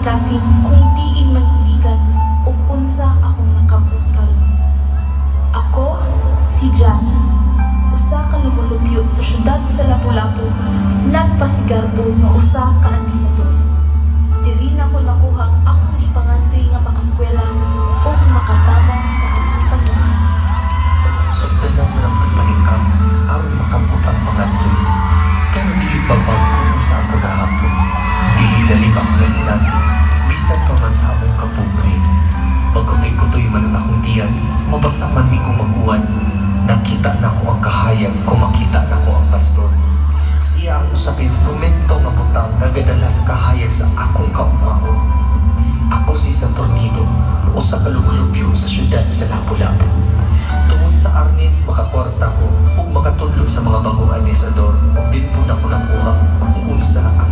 kasing kung diin man kuligan ug unsa akong nakabut karon. Ako si Johnny, usa ka lumulupyo sa syudad sa Lapu-Lapu, nagpasigarbo nga usa ka administrador. Diri na ko nakuhang akong gipangandoy nga makaskwela ug makatabang sa akong pamilya. Sundan lang ng pagpanikam aron makabot ang pangandoy. Pero dili babag ko sa ako gahapon. Dili dalibak na sinati, bisan pa man sa among kapobre. Pagkutoy-kutoy man ang akong tiyan, mabasa man mi ko mag-uwan. Nakita na ko ang kahayag, kumakita na ko ang pastor. Siya ang usa ka instrumento nga butang nagadala sa kahayag sa akong kaumahon. Ako si Saturnino, usa ka lumulupyo sa syudad sa Lapu-Lapu. Tungod sa arnis, makakwarta ko ug makatulog sa mga bagong administrador ug din po na ko nakuha kung unsa ang